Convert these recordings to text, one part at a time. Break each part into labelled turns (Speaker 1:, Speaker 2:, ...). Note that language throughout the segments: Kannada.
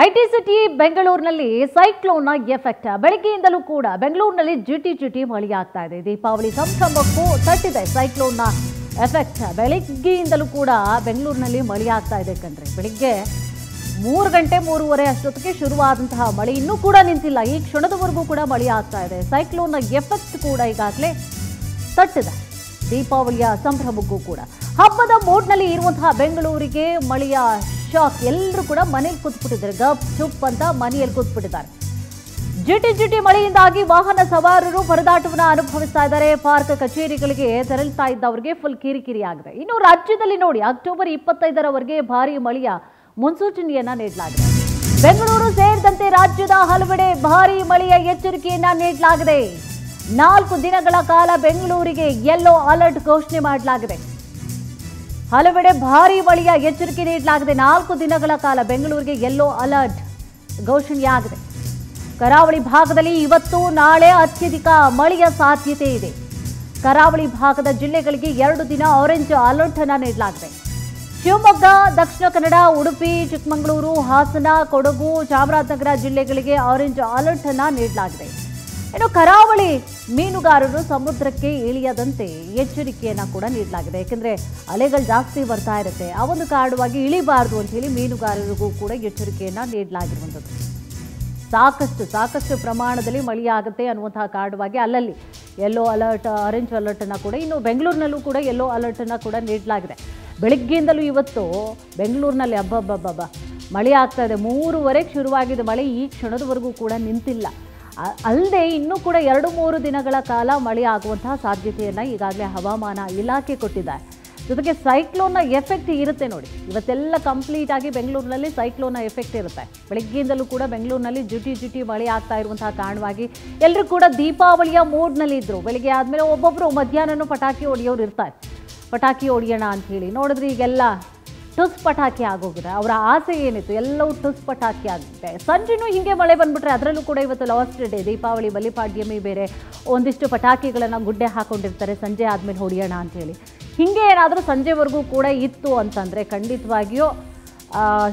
Speaker 1: ಐಟಿ ಸಿಟಿ ಬೆಂಗಳೂರಿನಲ್ಲಿ ಸೈಕ್ಲೋನ್ನ ಎಫೆಕ್ಟ್ ಬೆಳಗ್ಗೆಯಿಂದಲೂ ಕೂಡ ಬೆಂಗಳೂರಿನಲ್ಲಿ ಜಿಟಿ ಮಳೆಯಾಗ್ತಾ ಇದೆ. ದೀಪಾವಳಿ ಸಂಭ್ರಮಕ್ಕೂ ತಟ್ಟಿದೆ ಸೈಕ್ಲೋನ್ನ ಎಫೆಕ್ಟ್. ಬೆಳಗ್ಗೆಯಿಂದಲೂ ಕೂಡ ಬೆಂಗಳೂರಿನಲ್ಲಿ ಮಳೆಯಾಗ್ತಾ ಇದೆ ಕಣ್ರಿ. ಬೆಳಿಗ್ಗೆ 3 ಗಂಟೆ 3:30 ಅಷ್ಟೊತ್ತಿಗೆ ಶುರುವಾದಂತಹ ಮಳೆ ಇನ್ನೂ ಕೂಡ ನಿಂತಿಲ್ಲ. ಈ ಕ್ಷಣದವರೆಗೂ ಕೂಡ ಮಳೆ ಆಗ್ತಾ ಇದೆ. ಸೈಕ್ಲೋನ್ನ ಎಫೆಕ್ಟ್ ಕೂಡ ಈಗಾಗಲೇ ತಟ್ಟಿದೆ ದೀಪಾವಳಿಯ ಸಂಭ್ರಮಕ್ಕೂ ಕೂಡ. ಹಬ್ಬದ ಮೋಡ್ನಲ್ಲಿ ಇರುವಂತಹ ಬೆಂಗಳೂರಿಗೆ ಮಳೆಯ ಶಾಕ್. ಎಲ್ಲರೂ ಕೂಡ ಮನೇಲಿ ಕೂತ್ಬಿಟ್ಟಿದ್ದಾರೆ, ಗಪ್ ಚುಪ್ ಅಂತ ಮನೆಯಲ್ಲಿ ಕೂತ್ಬಿಟ್ಟಿದ್ದಾರೆ. ಜಿಟಿ ಮಳೆಯಿಂದಾಗಿ ವಾಹನ ಸವಾರರು ಪರದಾಟವನ್ನು ಅನುಭವಿಸ್ತಾ ಇದ್ದಾರೆ. ಪಾರ್ಕ್ ಕಚೇರಿಗಳಿಗೆ ತೆರಳುತ್ತಾ ಇದ್ದವರಿಗೆ ಫುಲ್ ಕಿರಿಕಿರಿ ಆಗಿದೆ. ಇನ್ನು ರಾಜ್ಯದಲ್ಲಿ ನೋಡಿ, ಅಕ್ಟೋಬರ್ 25ರವರೆಗೆ ಭಾರೀ ಮಳೆಯ ಮುನ್ಸೂಚನೆಯನ್ನ ನೀಡಲಾಗಿದೆ. ಬೆಂಗಳೂರು ಸೇರಿದಂತೆ ರಾಜ್ಯದ ಹಲವೆಡೆ ಭಾರೀ ಮಳೆಯ ಎಚ್ಚರಿಕೆಯನ್ನ ನೀಡಲಾಗಿದೆ. 4 ದಿನಗಳ ಕಾಲ ಬೆಂಗಳೂರಿಗೆ ಯೆಲ್ಲೋ ಅಲರ್ಟ್ ಘೋಷಣೆ ಮಾಡಲಾಗಿದೆ. ಹಲವೆಡೆ ಭಾರೀ ಮಳೆಯ ಎಚ್ಚರಿಕೆ ನೀಡಲಾಗಿದೆ. 4 ದಿನಗಳ ಕಾಲ ಬೆಂಗಳೂರಿಗೆ ಯೆಲ್ಲೋ ಅಲರ್ಟ್ ಘೋಷಣೆಯಾಗಿದೆ. ಕರಾವಳಿ ಭಾಗದಲ್ಲಿ ಇವತ್ತು ನಾಳೆ ಅತ್ಯಧಿಕ ಮಳೆಯ ಸಾಧ್ಯತೆ ಇದೆ. ಕರಾವಳಿ ಭಾಗದ ಜಿಲ್ಲೆಗಳಿಗೆ 2 ದಿನ ಆರೆಂಜ್ ಅಲರ್ಟ್ ಅನ್ನು ನೀಡಲಾಗಿದೆ. ಶಿವಮೊಗ್ಗ, ದಕ್ಷಿಣ ಕನ್ನಡ, ಉಡುಪಿ, ಚಿಕ್ಕಮಗಳೂರು, ಹಾಸನ, ಕೊಡಗು, ಚಾಮರಾಜನಗರ ಜಿಲ್ಲೆಗಳಿಗೆ ಆರೆಂಜ್ ಅಲರ್ಟ್ ಅನ್ನು ನೀಡಲಾಗಿದೆ. ಇನ್ನು ಕರಾವಳಿ ಮೀನುಗಾರರು ಸಮುದ್ರಕ್ಕೆ ಇಳಿಯದಂತೆ ಎಚ್ಚರಿಕೆಯನ್ನ ಕೂಡ ನೀಡಲಾಗಿದೆ. ಯಾಕೆಂದ್ರೆ ಅಲೆಗಳು ಜಾಸ್ತಿ ಬರ್ತಾ ಇರುತ್ತೆ, ಆ ಒಂದು ಕಾರಣವಾಗಿ ಇಳಿಬಾರದು ಅಂತ ಹೇಳಿ ಮೀನುಗಾರರಿಗೂ ಕೂಡ ಎಚ್ಚರಿಕೆಯನ್ನ ನೀಡಲಾಗಿರುವಂಥದ್ದು. ಸಾಕಷ್ಟು ಪ್ರಮಾಣದಲ್ಲಿ ಮಳೆಯಾಗುತ್ತೆ ಅನ್ನುವಂತಹ ಕಾರಣವಾಗಿ ಅಲ್ಲಲ್ಲಿ ಯೆಲ್ಲೋ ಅಲರ್ಟ್, ಆರೆಂಜ್ ಅಲರ್ಟ್ ಅನ್ನ ಕೂಡ, ಇನ್ನು ಬೆಂಗಳೂರಿನಲ್ಲೂ ಕೂಡ ಯೆಲ್ಲೋ ಅಲರ್ಟ್ ಅನ್ನ ಕೂಡ ನೀಡಲಾಗಿದೆ. ಬೆಳಗ್ಗೆಯಿಂದಲೂ ಇವತ್ತು ಬೆಂಗಳೂರಿನಲ್ಲಿ ಹಬ್ಬ ಮಳೆ ಆಗ್ತಾ ಇದೆ. 3:30ಕ್ಕೆ ಶುರುವಾಗಿದೆ ಮಳೆ, ಈ ಕ್ಷಣದವರೆಗೂ ಕೂಡ ನಿಂತಿಲ್ಲ. ಅಲ್ಲದೆ ಇನ್ನೂ ಕೂಡ 2-3 ದಿನಗಳ ಕಾಲ ಮಳೆ ಆಗುವಂತಹ ಸಾಧ್ಯತೆಯನ್ನು ಈಗಾಗಲೇ ಹವಾಮಾನ ಇಲಾಖೆ ಕೊಟ್ಟಿದ್ದಾರೆ. ಜೊತೆಗೆ ಸೈಕ್ಲೋನ್ನ ಎಫೆಕ್ಟ್ ಇರುತ್ತೆ ನೋಡಿ. ಇವತ್ತೆಲ್ಲ ಕಂಪ್ಲೀಟ್ ಆಗಿ ಬೆಂಗಳೂರಿನಲ್ಲಿ ಸೈಕ್ಲೋನ್ನ ಎಫೆಕ್ಟ್ ಇರುತ್ತೆ. ಬೆಳಗ್ಗೆಯಿಂದಲೂ ಕೂಡ ಬೆಂಗಳೂರಿನಲ್ಲಿ ಜಿಟಿ ಮಳೆ ಆಗ್ತಾ ಇರುವಂತಹ ಕಾರಣವಾಗಿ ಎಲ್ಲರೂ ಕೂಡ ದೀಪಾವಳಿಯ ಮೂಡ್ನಲ್ಲಿ ಇದ್ರು. ಬೆಳಿಗ್ಗೆ ಆದಮೇಲೆ ಒಬ್ಬೊಬ್ಬರು ಮಧ್ಯಾಹ್ನನೂ ಪಟಾಕಿ ಹೊಡೆಯೋರು ಇರ್ತಾರೆ. ಪಟಾಕಿ ಹೊಡೆಯೋಣ ಅಂತ ಹೇಳಿ ನೋಡಿದ್ರೆ ಈಗೆಲ್ಲ ಟುಸ್ ಪಟಾಕಿ ಆಗೋಗಿದೆ. ಅವರ ಆಸೆ ಏನಿತ್ತು ಎಲ್ಲವೂ ಟುಸ್ ಪಟಾಕಿ ಆಗುತ್ತೆ. ಸಂಜೆನೂ ಹೀಗೆ ಮಳೆ ಬಂದ್ಬಿಟ್ರೆ, ಅದರಲ್ಲೂ ಕೂಡ ಇವತ್ತು ಲಾಸ್ಟ್ ಡೇ ದೀಪಾವಳಿ, ಬಲಿಪಾಡ್ಯಮಿ ಬೇರೆ, ಒಂದಿಷ್ಟು ಪಟಾಕಿಗಳನ್ನು ಗುಡ್ಡೆ ಹಾಕೊಂಡಿರ್ತಾರೆ ಸಂಜೆ ಆದಮೇಲೆ ಹೊಡೆಯೋಣ ಅಂಥೇಳಿ. ಹೀಗೆ ಏನಾದರೂ ಸಂಜೆವರೆಗೂ ಕೂಡ ಇತ್ತು ಅಂತಂದರೆ ಖಂಡಿತವಾಗಿಯೂ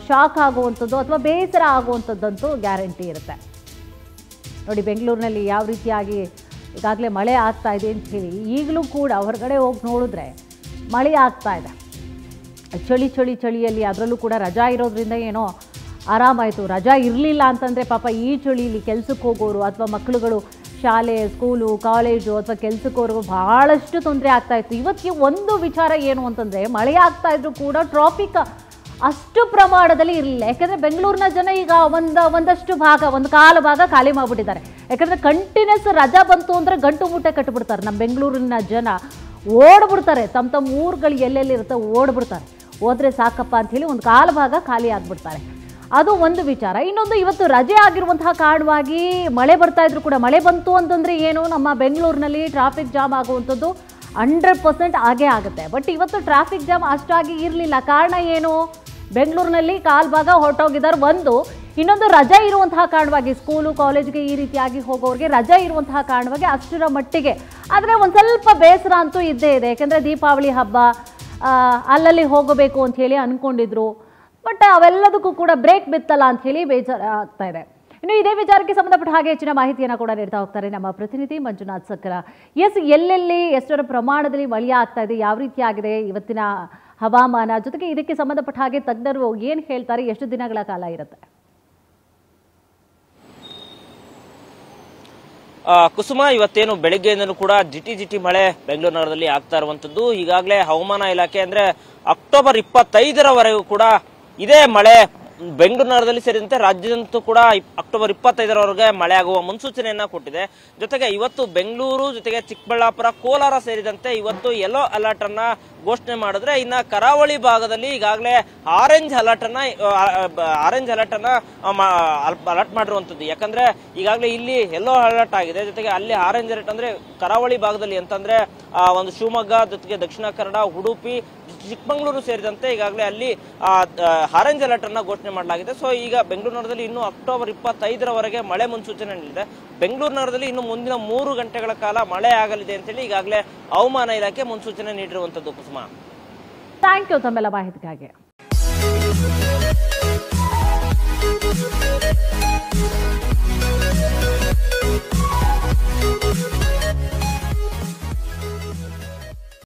Speaker 1: ಶಾಕ್ ಆಗುವಂಥದ್ದು ಅಥವಾ ಬೇಸರ ಆಗುವಂಥದ್ದಂತೂ ಗ್ಯಾರಂಟಿ ಇರುತ್ತೆ. ನೋಡಿ ಬೆಂಗಳೂರಿನಲ್ಲಿ ಯಾವ ರೀತಿಯಾಗಿ ಈಗಾಗಲೇ ಮಳೆ ಆಗ್ತಾ ಇದೆ ಅಂತ ಹೇಳಿ, ಈಗಲೂ ಕೂಡ ಹೊರಗಡೆ ಹೋಗಿ ನೋಡಿದ್ರೆ ಮಳೆ ಆಗ್ತಾ ಇದೆ. ಚಳಿಯಲ್ಲಿ ಅದರಲ್ಲೂ ಕೂಡ ರಜಾ ಇರೋದ್ರಿಂದ ಏನೋ ಆರಾಮಾಯಿತು. ರಜಾ ಇರಲಿಲ್ಲ ಅಂತಂದರೆ ಪಾಪ ಈ ಚಳಿಲಿ ಕೆಲ್ಸಕ್ಕೆ ಹೋಗೋರು ಅಥವಾ ಮಕ್ಕಳುಗಳು ಶಾಲೆ, ಸ್ಕೂಲು, ಕಾಲೇಜು ಅಥವಾ ಕೆಲಸಕ್ಕೋರ್ಗೂ ಭಾಳಷ್ಟು ತೊಂದರೆ ಆಗ್ತಾಯಿತ್ತು. ಇವತ್ತಿಗೆ ಒಂದು ವಿಚಾರ ಏನು ಅಂತಂದರೆ, ಮಳೆ ಆಗ್ತಾ ಇದ್ರೂ ಕೂಡ ಟ್ರಾಫಿಕ್ ಅಷ್ಟು ಪ್ರಮಾಣದಲ್ಲಿ ಇರಲಿಲ್ಲ. ಯಾಕೆಂದರೆ ಬೆಂಗಳೂರಿನ ಜನ ಈಗ ಒಂದಷ್ಟು ಭಾಗ, ಒಂದು ಕಾಲು ಭಾಗ ಖಾಲಿ ಮಾಡಿಬಿಟ್ಟಿದ್ದಾರೆ. ಯಾಕಂದರೆ ಕಂಟಿನ್ಯೂಸ್ ರಜಾ ಬಂತು ಅಂದರೆ ಗಂಟು ಮೂಟೆ ಕಟ್ಟಿಬಿಡ್ತಾರೆ. ನಮ್ಮ ಬೆಂಗಳೂರಿನ ಜನ ಓಡ್ಬಿಡ್ತಾರೆ, ತಮ್ಮ ಊರುಗಳು ಎಲ್ಲೆಲ್ಲಿರುತ್ತೆ ಓಡ್ಬಿಡ್ತಾರೆ. ಹೋದರೆ ಸಾಕಪ್ಪ ಅಂಥೇಳಿ ಒಂದು ಕಾಲು ಭಾಗ ಖಾಲಿ ಆಗಿಬಿಡ್ತಾರೆ. ಅದು ಒಂದು ವಿಚಾರ. ಇನ್ನೊಂದು, ಇವತ್ತು ರಜೆ ಆಗಿರುವಂತಹ ಕಾರಣವಾಗಿ ಮಳೆ ಬರ್ತಾ ಇದ್ರು ಕೂಡ, ಮಳೆ ಬಂತು ಅಂತಂದರೆ ಏನು, ನಮ್ಮ ಬೆಂಗಳೂರಿನಲ್ಲಿ ಟ್ರಾಫಿಕ್ ಜಾಮ್ ಆಗುವಂಥದ್ದು 100% ಆಗೇ ಆಗುತ್ತೆ. ಬಟ್ ಇವತ್ತು ಟ್ರಾಫಿಕ್ ಜಾಮ್ ಅಷ್ಟಾಗಿ ಇರಲಿಲ್ಲ. ಕಾರಣ ಏನು, ಬೆಂಗಳೂರಿನಲ್ಲಿ ಕಾಲು ಭಾಗ ಹೊರಟೋಗಿದ್ದಾರೆ. ಇನ್ನೊಂದು ರಜೆ ಇರುವಂತಹ ಕಾರಣವಾಗಿ, ಸ್ಕೂಲು ಕಾಲೇಜ್ಗೆ ಈ ರೀತಿಯಾಗಿ ಹೋಗೋರಿಗೆ ರಜೆ ಇರುವಂತಹ ಕಾರಣವಾಗಿ ಅಷ್ಟರ ಮಟ್ಟಿಗೆ. ಆದರೆ ಒಂದು ಸ್ವಲ್ಪ ಬೇಸರ ಅಂತೂ ಇದ್ದೇ ಇದೆ. ಯಾಕೆಂದರೆ ದೀಪಾವಳಿ ಹಬ್ಬ ಅಲ್ಲಲ್ಲಿ ಹೋಗಬೇಕು ಅಂಥೇಳಿ ಅಂದ್ಕೊಂಡಿದ್ರು. ಬಟ್ ಅವೆಲ್ಲದಕ್ಕೂ ಕೂಡ ಬ್ರೇಕ್ ಬಿತ್ತಲ್ಲ ಅಂಥೇಳಿ ಬೇಜಾರ ಆಗ್ತಾ ಇದೆ. ಇನ್ನು ಇದೇ ವಿಚಾರಕ್ಕೆ ಸಂಬಂಧಪಟ್ಟ ಹಾಗೆ ಹೆಚ್ಚಿನ ಮಾಹಿತಿಯನ್ನು ಕೂಡ ನೀಡ್ತಾ ಹೋಗ್ತಾರೆ ನಮ್ಮ ಪ್ರತಿನಿಧಿ ಮಂಜುನಾಥ್ ಸಕ್ರ. ಎಲ್ಲೆಲ್ಲಿ ಎಷ್ಟರ ಪ್ರಮಾಣದಲ್ಲಿ ಮಳೆ ಆಗ್ತಾ ಇದೆ, ಯಾವ ರೀತಿಯಾಗಿದೆ ಇವತ್ತಿನ ಹವಾಮಾನ, ಜೊತೆಗೆ ಇದಕ್ಕೆ ಸಂಬಂಧಪಟ್ಟ ಹಾಗೆ ತಜ್ಞರು ಏನು ಹೇಳ್ತಾರೆ, ಎಷ್ಟು ದಿನಗಳ ಕಾಲ ಇರುತ್ತೆ?
Speaker 2: ಕುಸುಮ, ಇವತ್ತೇನು ಬೆಳಗ್ಗೆಯಿಂದಲೂ ಕೂಡ ಜಿಟಿ ಮಳೆ ಬೆಂಗಳೂರು ನಗರದಲ್ಲಿ ಆಗ್ತಾ ಇರುವಂತದ್ದು. ಈಗಾಗಲೇ ಹವಾಮಾನ ಇಲಾಖೆ ಅಂದ್ರೆ ಅಕ್ಟೋಬರ್ 25ರವರೆಗೂ ಕೂಡ ಇದೇ ಮಳೆ ಬೆಂಗಳೂರು ನಗರದಲ್ಲಿ ಸೇರಿದಂತೆ ರಾಜ್ಯದಂತೂ ಕೂಡ ಅಕ್ಟೋಬರ್ 25ರವರೆಗೆ ಮಳೆ ಆಗುವ ಮುನ್ಸೂಚನೆಯನ್ನ ಕೊಟ್ಟಿದೆ. ಜೊತೆಗೆ ಇವತ್ತು ಬೆಂಗಳೂರು ಜೊತೆಗೆ ಚಿಕ್ಕಬಳ್ಳಾಪುರ, ಕೋಲಾರ ಸೇರಿದಂತೆ ಇವತ್ತು ಯೆಲ್ಲೋ ಅಲರ್ಟ್ ಅನ್ನ ಘೋಷಣೆ ಮಾಡಿದ್ರೆ, ಇನ್ನ ಕರಾವಳಿ ಭಾಗದಲ್ಲಿ ಈಗಾಗಲೇ ಆರೆಂಜ್ ಅಲರ್ಟ್ ಅನ್ನ ಅಲರ್ಟ್ ಮಾಡಿರುವಂತದ್ದು. ಯಾಕಂದ್ರೆ ಈಗಾಗಲೇ ಇಲ್ಲಿ ಯೆಲ್ಲೋ ಅಲರ್ಟ್ ಆಗಿದೆ, ಜೊತೆಗೆ ಅಲ್ಲಿ ಆರೆಂಜ್ ಅಲರ್ಟ್ ಅಂದ್ರೆ ಕರಾವಳಿ ಭಾಗದಲ್ಲಿ ಅಂತಂದ್ರೆ ಒಂದು ಶಿವಮೊಗ್ಗ ಜೊತೆಗೆ ದಕ್ಷಿಣ ಕನ್ನಡ, ಉಡುಪಿ, ಚಿಕ್ಕಮಗಳೂರು ಸೇರಿದಂತೆ ಈಗಾಗಲೇ ಅಲ್ಲಿ ಆರೆಂಜ್ ಅಲರ್ಟ್ ಅನ್ನ ಘೋಷಣೆ ಮಾಡಲಾಗಿದೆ. ಸೊ ಈಗ ಬೆಂಗಳೂರು ನಗರದಲ್ಲಿ ಇನ್ನು ಅಕ್ಟೋಬರ್ 25ರವರೆಗೆ ಮಳೆ ಮುನ್ಸೂಚನೆ ನೀಡಿದೆ. ಬೆಂಗಳೂರು ನಗರದಲ್ಲಿ ಇನ್ನು ಮುಂದಿನ 3 ಗಂಟೆಗಳ ಕಾಲ ಮಳೆ ಆಗಲಿದೆ ಅಂತೇಳಿ ಈಗಾಗಲೇ ಹವಾಮಾನ ಇಲಾಖೆ ಮುನ್ಸೂಚನೆ ನೀಡಿರುವಂತದ್ದು. ಕುಸುಮ,
Speaker 1: ಥ್ಯಾಂಕ್ ಯು ತಮ್ಮೆಲ್ಲ ಮಾಹಿತಿಗಾಗಿ.